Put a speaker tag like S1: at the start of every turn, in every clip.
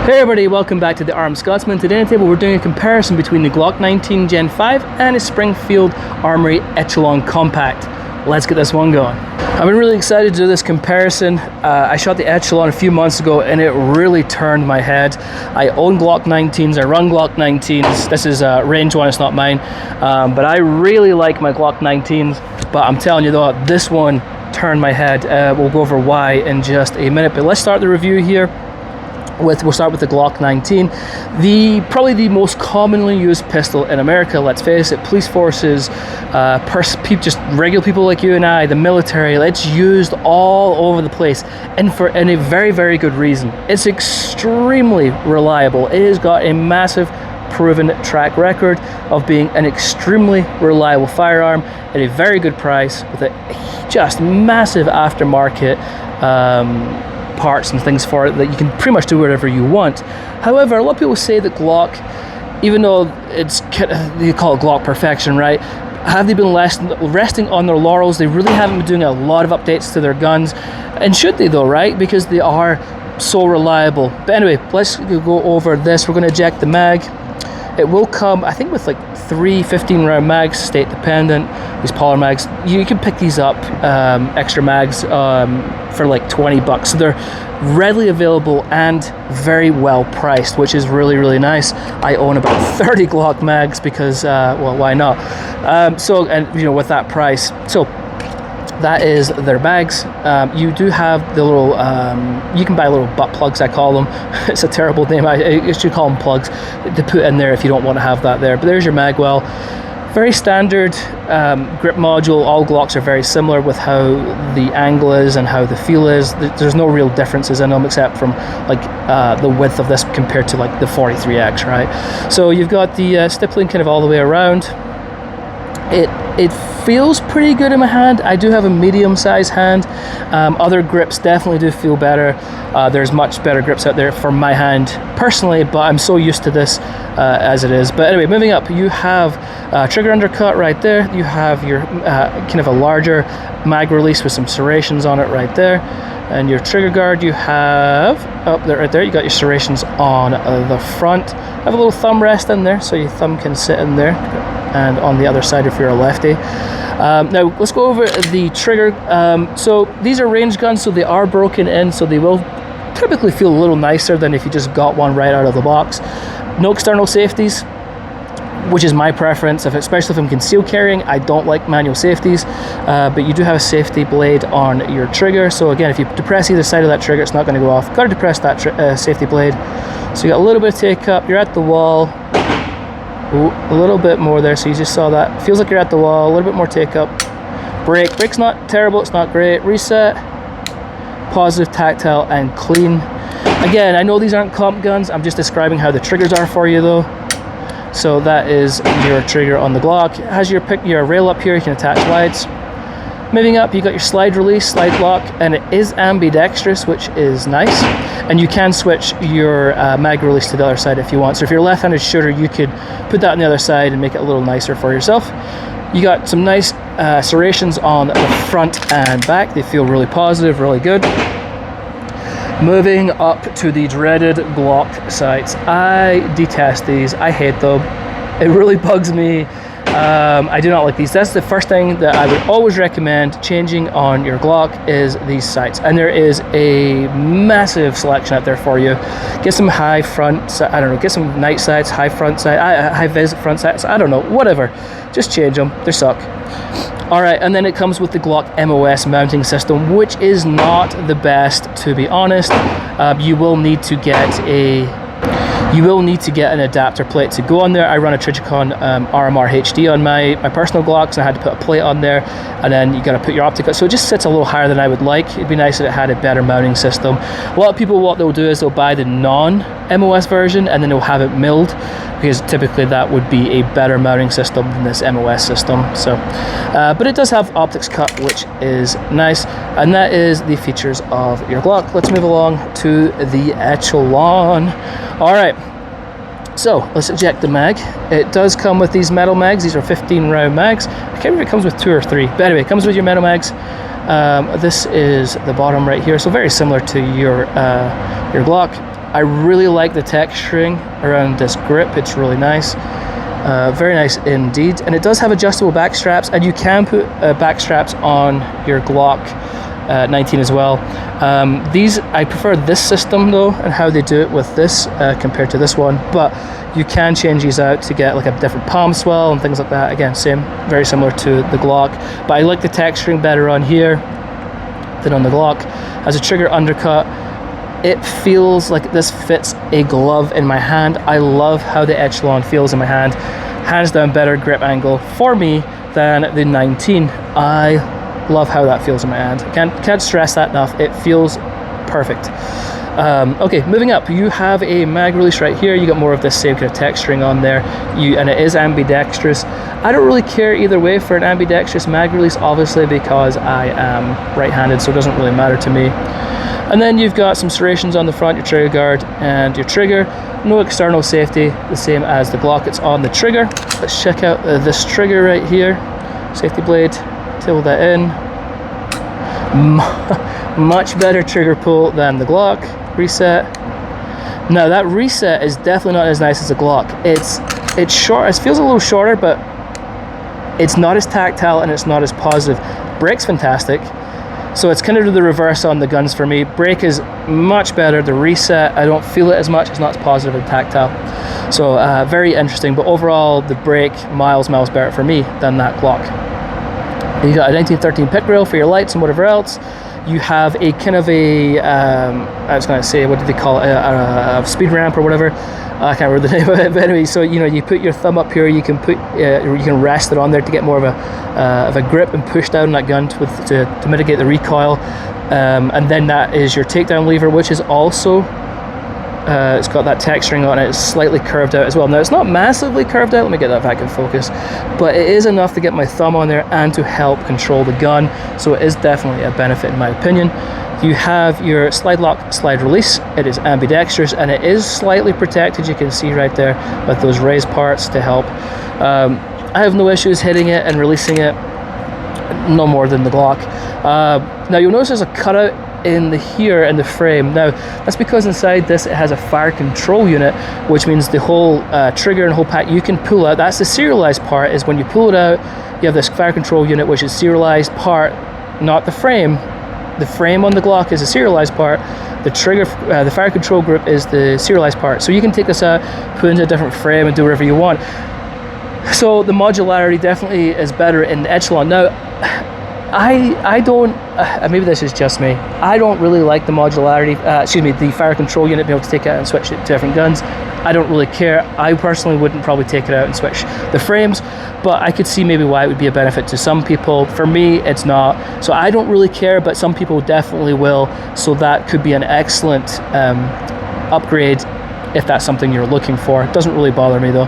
S1: Hey everybody, welcome back to the Armed Scotsman. Today on the table we're doing a comparison between the Glock 19 Gen 5 and a Springfield Armory Echelon Compact. Let's get this one going. I've been really excited to do this comparison. I shot the Echelon a few months ago and it really turned my head. I own Glock 19s, I run Glock 19s. This is a range one, it's not mine. But I really like my Glock 19s. But I'm telling you though, this one turned my head. We'll go over why in just a minute. But let's start the review here. We'll start with the Glock 19, probably the most commonly used pistol in America. Let's face it, police forces, just regular people like you and I, the military. It's used all over the place, and a very, very good reason. It's extremely reliable. It has got a massive, proven track record of being an extremely reliable firearm at a very good price with a just massive aftermarket. Parts and things for it that you can pretty much do whatever you want. However, a lot of people say that Glock, even though you call it Glock perfection, right? Have they been resting on their laurels? They really haven't been doing a lot of updates to their guns, and should they though, right? Because they are so reliable. But anyway, let's go over this. We're going to eject the mag. It will come, I think, with like 3 15-round mags, state dependent. These polymer mags, you can pick these up, extra mags, for like $20. So they're readily available and very well priced, which is really, really nice. I own about 30 Glock mags because, well, why not? With that price. So that is their bags. You do have the little, you can buy little butt plugs, I call them. It's a terrible name. I should call them plugs to put in there if you don't want to have that there. But there's your magwell. Very standard grip module. All Glocks are very similar with how the angle is and how the feel is. There's no real differences in them except from like the width of this compared to like the 43X, right? So you've got the stippling kind of all the way around. It feels pretty good in my hand. I do have a medium-sized hand. Other grips definitely do feel better. There's much better grips out there for my hand personally, but I'm so used to this as it is. But anyway, moving up, you have trigger undercut right there. You have your kind of a larger mag release with some serrations on it right there. And your trigger guard you have up there, right there. You got your serrations on the front. Have a little thumb rest in there, so your thumb can sit in there. And on the other side if you're a lefty. Now let's go over the trigger. So these are range guns, so they are broken in, so they will typically feel a little nicer than if you just got one right out of the box. No external safeties, which is my preference, especially if I'm concealed carrying. I don't like manual safeties, but you do have a safety blade on your trigger. So again, if you depress either side of that trigger, it's not going to go off. Got to depress that safety blade. So you got a little bit of take up, you're at the wall. Ooh, a little bit more there, so you just saw that. Feels like you're at the wall, a little bit more take up. Brake's not terrible, it's not great. Reset, positive, tactile, and clean. Again, I know these aren't comp guns, I'm just describing how the triggers are for you though. So that is your trigger on the Glock. It has your rail up here, you can attach lights. Moving up, you got your slide release, slide lock, and it is ambidextrous, which is nice. And you can switch your mag release to the other side if you want. So if you're a left-handed shooter, you could put that on the other side and make it a little nicer for yourself. You got some nice serrations on the front and back. They feel really positive, really good. Moving up to the dreaded Glock sights. I detest these. I hate them. It really bugs me. I do not like these. That's the first thing that I would always recommend changing on your Glock is these sights. And there is a massive selection out there for you. Get some high front, I don't know, get some night sights, high front sight, high vis front sights, I don't know, whatever. Just change them, they suck. Alright, and then it comes with the Glock MOS mounting system, which is not the best, to be honest. You will need to get an adapter plate to go on there. I run a Trijicon RMR HD on my personal Glocks, and I had to put a plate on there, and then you got to put your optic. So it just sits a little higher than I would like. It'd be nice if it had a better mounting system. A lot of people, what they'll do is they'll buy the non-MOS version, and then they'll have it milled, because typically that would be a better mounting system than this MOS system. So, but it does have optics cut, which is nice, and that is the features of your Glock. Let's move along to the Echelon. All right. So let's eject the mag. It does come with these metal mags. These are 15-round mags. I can't remember if it comes with 2 or 3, but anyway, it comes with your metal mags. This is the bottom right here, so very similar to your Glock. I really like the texturing around this grip. It's really nice. Very nice indeed. And it does have adjustable back straps, and you can put back straps on your Glock 19 as well. I prefer this system though, and how they do it with this compared to this one, but you can change these out to get like a different palm swell and things like that. Again, very similar to the Glock, but I like the texturing better on here than on the Glock. As a trigger undercut, it feels like this fits a glove in my hand. I love how the Echelon feels in my hand. Hands down better grip angle for me than the 19. I love how that feels in my hand. Can't stress that enough. It feels perfect. Okay, moving up, you have a mag release right here. You got more of this same kind of texturing on there, and it is ambidextrous. I don't really care either way for an ambidextrous mag release, obviously, because I am right-handed, so it doesn't really matter to me. And then you've got some serrations on the front, your trigger guard and your trigger. No external safety, the same as the Glock. It's on the trigger. Let's check out this trigger right here. Safety blade, tilt that in. Much better trigger pull than the Glock. Reset. Now that reset is definitely not as nice as the Glock. It's short. It feels a little shorter, but it's not as tactile and it's not as positive. Brake's fantastic. So it's kind of the reverse on the guns for me. Brake is much better. The reset, I don't feel it as much. It's not as positive and tactile. So very interesting. But overall, the brake miles better for me than that Glock. You got a 1913 pick rail for your lights and whatever else. You have a kind of a, I was going to say, what did they call it? A speed ramp or whatever. I can't remember the name of it, but anyway, so you put your thumb up here, you can rest it on there to get more of a grip and push down that gun to mitigate the recoil, and then that is your takedown lever, which is also it's got that texturing on it. It's slightly curved out as well. Now it's not massively curved out. Let me get that back in focus, but it is enough to get my thumb on there and to help control the gun. So it is definitely a benefit in my opinion. You have your slide lock, slide release. It is ambidextrous and it is slightly protected. You can see right there with those raised parts to help. I have no issues hitting it and releasing it, no more than the Glock. Now you'll notice there's a cutout in the frame. Now that's because inside this it has a fire control unit, which means the whole trigger and whole pack you can pull out. That's the serialized part. Is when you pull it out, you have this fire control unit, which is serialized part, not the frame. The frame on the Glock is a serialized part. The trigger, the fire control group is the serialized part. So you can take this out, put it into a different frame and do whatever you want. So the modularity definitely is better in the Echelon. Now, I don't, maybe this is just me, I don't really like the modularity, the fire control unit, being able to take it out and switch it to different guns. I don't really care. I personally wouldn't probably take it out and switch the frames, but I could see maybe why it would be a benefit to some people. For me, it's not. So I don't really care, but some people definitely will. So that could be an excellent upgrade if that's something you're looking for. It doesn't really bother me though.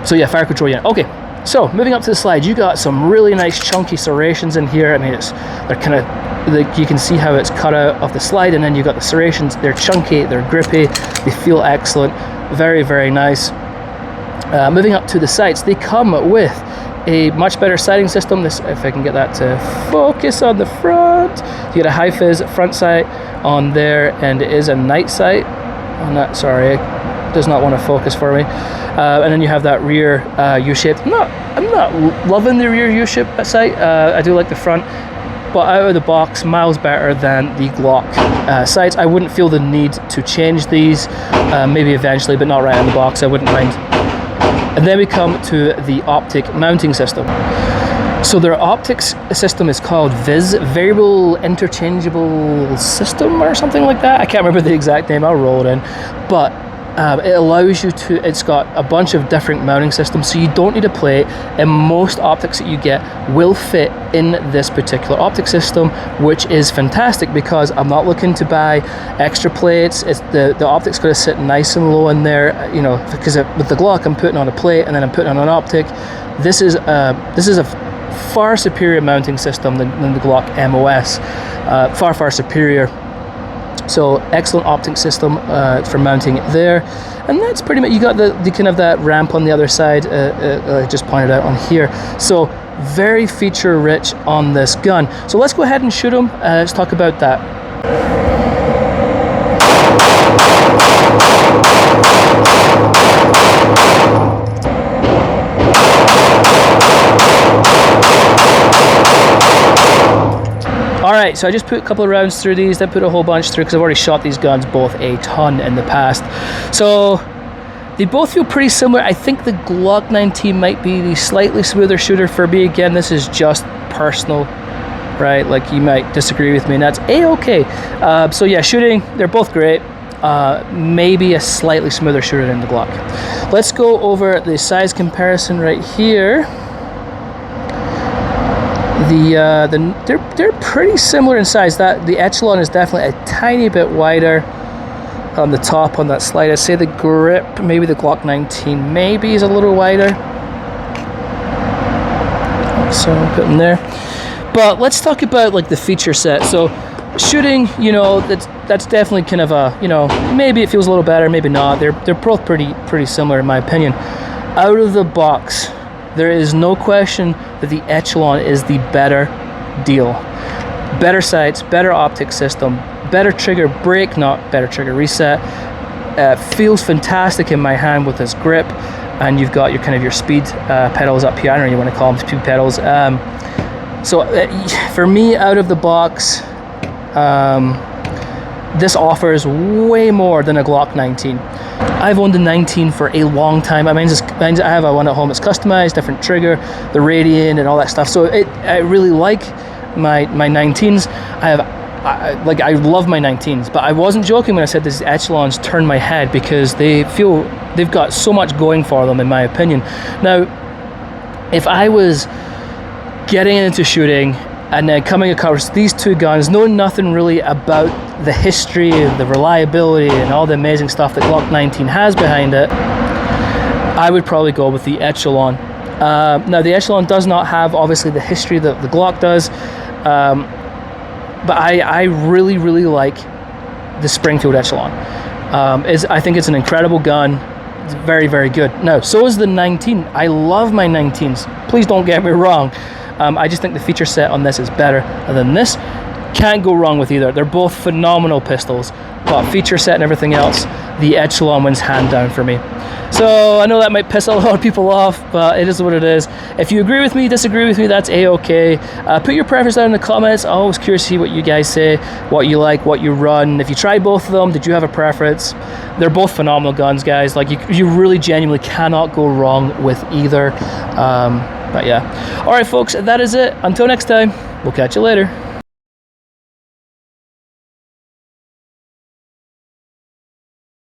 S1: So yeah, fire control unit. Okay. So moving up to the slide, you got some really nice chunky serrations in here. I mean, they're kind of, you can see how it's cut out of the slide, and then you got the serrations. They're chunky, they're grippy, they feel excellent, very, very nice. Moving up to the sights, they come with a much better sighting system. This, if I can get that to focus on the front, you get a high-vis front sight on there, and it is a night sight. On that, sorry, it does not want to focus for me. And then you have that rear U-shaped. I'm not loving the rear U-shaped sight. I do like the front, but out of the box, miles better than the Glock sights. I wouldn't feel the need to change these. Maybe eventually, but not right out of the box. I wouldn't mind. And then we come to the optic mounting system. So their optics system is called VIS, Variable Interchangeable System, or something like that. I can't remember the exact name. I'll roll it in, but it allows you to, it's got a bunch of different mounting systems, so you don't need a plate, and most optics that you get will fit in this particular optic system, which is fantastic because I'm not looking to buy extra plates. It's the optic's going to sit nice and low in there, you know, because with the Glock I'm putting on a plate and then I'm putting on an optic. This is a far superior mounting system than the Glock MOS, far superior. So excellent optic system for mounting there, and that's pretty much, you got the kind of that ramp on the other side, I just pointed out on here. So very feature rich on this gun. So let's go ahead and shoot them. Let's talk about that. Alright, so I just put a couple of rounds through these, then put a whole bunch through because I've already shot these guns both a ton in the past. So they both feel pretty similar. I think the Glock 19 might be the slightly smoother shooter for me. Again, this is just personal, right? Like, you might disagree with me, and that's a-okay. So yeah, shooting, they're both great. Maybe a slightly smoother shooter than the Glock. Let's go over the size comparison right here. They're pretty similar in size. That the Echelon is definitely a tiny bit wider on the top on that slide. I'd say the grip, maybe the Glock 19 maybe is a little wider. So I'll put in there. But let's talk about like the feature set. So shooting, you know, that's definitely kind of a, you know, maybe it feels a little better, maybe not. They're both pretty similar in my opinion. Out of the box, there is no question that the Echelon is the better deal. Better sights, better optic system, better trigger brake, not better trigger reset. Feels fantastic in my hand with this grip, and you've got your kind of your speed pedals up here. I don't know, you want to call them speed pedals. So for me, out of the box, this offers way more than a Glock 19. I've owned a 19 for a long time. I have a one at home. It's customized, different trigger, the Radian, and all that stuff. So I really like my 19s. I love my 19s, but I wasn't joking when I said these Echelons turn my head because they've got so much going for them, in my opinion. Now, if I was getting into shooting and then coming across these two guns, knowing nothing really about the history, the reliability, and all the amazing stuff that Glock 19 has behind it, I would probably go with the Echelon. Now, the Echelon does not have, obviously, the history that the Glock does, but I really, really like the Springfield Echelon. I think it's an incredible gun. It's very, very good. Now, so is the 19. I love my 19s. Please don't get me wrong. I just think the feature set on this is better than this. Can't go wrong with either. They're both phenomenal pistols, but feature set and everything else, the Echelon wins hand down for me. So I know that might piss a lot of people off, but it is what it is. If you agree with me, disagree with me, that's a-okay. Put your preference down in the comments. I'm always curious to see what you guys say, what you like, what you run. If you tried both of them, did you have a preference? They're both phenomenal guns, guys. Like, you really genuinely cannot go wrong with either. But yeah. All right, folks, that is it. Until next time, we'll catch you later.